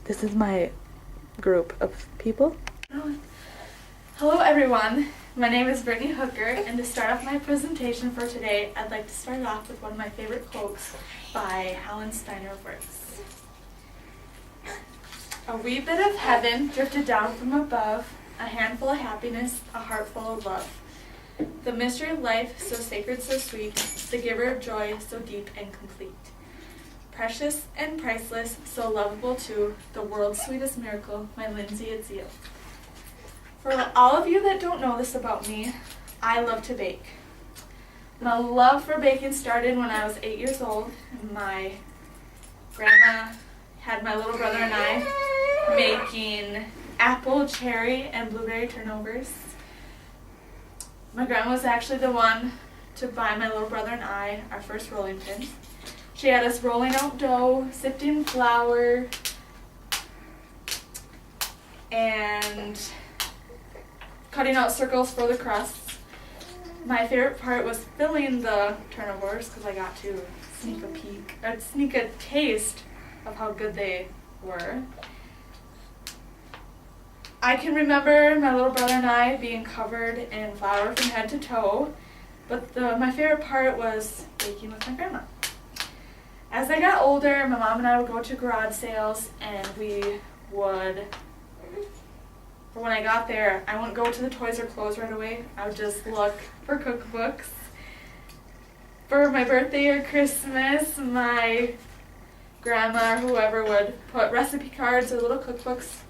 This is my group of people. Hello everyone, my name is Brittany Hooker, and to start off my presentation for today, I'd like to start off with one of my favorite quotes by Helen Steiner Works. A wee bit of heaven drifted down from above, a handful of happiness, a heart full of love. The mystery of life, so sacred, so sweet, the giver of joy, so deep and complete. Precious and priceless, so lovable too, the world's sweetest miracle, my Lindsay at Zeal. For all of you that don't know this about me, I love to bake. My love for baking started when I was 8 years old. My grandma had my little brother and I making apple, cherry, and blueberry turnovers. My grandma was actually the one to buy my little brother and I our first rolling pin. She had us rolling out dough, sifting flour, and cutting out circles for the crusts. My favorite part was filling the turnovers because I got to sneak a taste of how good they were. I can remember my little brother and I being covered in flour from head to toe, but my favorite part was baking with my grandma. As I got older, my mom and I would go to garage sales, and when I got there, I wouldn't go to the toys or clothes right away. I would just look for cookbooks. For my birthday or Christmas, my grandma or whoever would put recipe cards or little cookbooks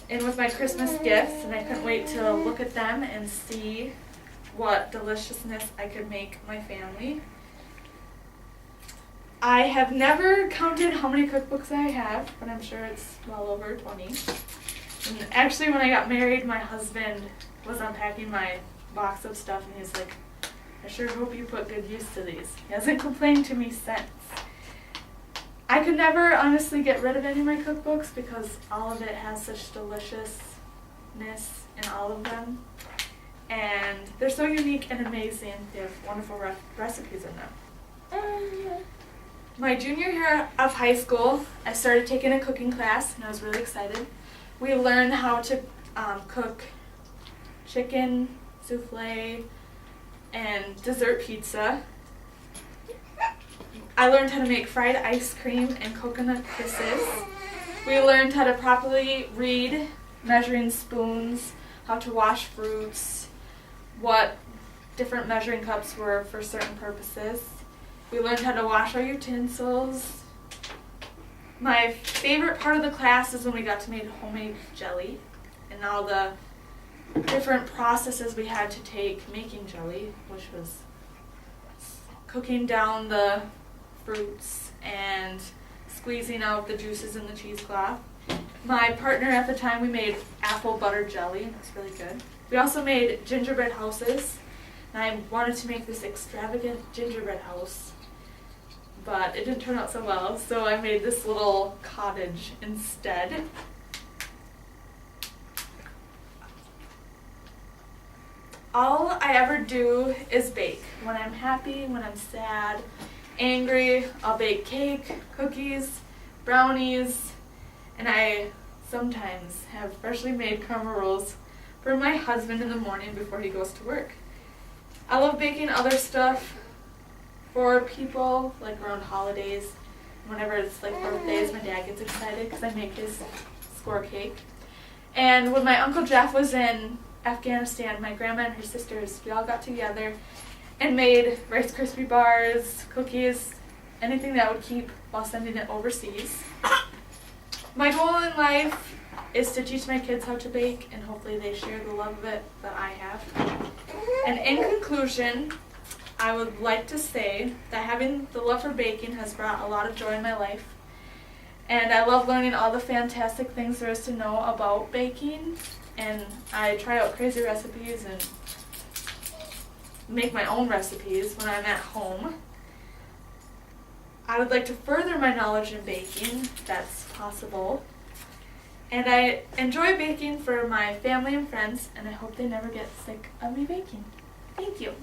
in with my Christmas gifts, and I couldn't wait to look at them and see what deliciousness I could make my family. I have never counted how many cookbooks I have, but I'm sure it's well over 20. And actually, when I got married, my husband was unpacking my box of stuff, and he's like, I sure hope you put good use to these. He hasn't complained to me since. I could never honestly get rid of any of my cookbooks because all of it has such deliciousness in all of them. And they're so unique and amazing. They have wonderful recipes in them. My junior year of high school, I started taking a cooking class, and I was really excited. We learned how to cook chicken, souffle, and dessert pizza. I learned how to make fried ice cream and coconut kisses. We learned how to properly read measuring spoons, how to wash fruits, what different measuring cups were for certain purposes. We learned how to wash our utensils. My favorite part of the class is when we got to make homemade jelly and all the different processes we had to take making jelly, which was cooking down the fruits and squeezing out the juices in the cheesecloth. My partner at the time, we made apple butter jelly, and it was really good. We also made gingerbread houses, and I wanted to make this extravagant gingerbread house, but it didn't turn out so well, so I made this little cottage instead. All I ever do is bake. When I'm happy, when I'm sad, angry, I'll bake cake, cookies, brownies, and I sometimes have freshly made caramel rolls for my husband in the morning before he goes to work. I love baking other stuff for people, like around holidays. Whenever it's like birthdays, my dad gets excited because I make his score cake. And when my Uncle Jeff was in Afghanistan, my grandma and her sisters, we all got together and made Rice Krispie bars, cookies, anything that would keep while sending it overseas. My goal in life is to teach my kids how to bake, and hopefully they share the love of it that I have. And in conclusion, I would like to say that having the love for baking has brought a lot of joy in my life. And I love learning all the fantastic things there is to know about baking. And I try out crazy recipes and make my own recipes when I'm at home. I would like to further my knowledge in baking, if that's possible. And I enjoy baking for my family and friends, and I hope they never get sick of me baking. Thank you.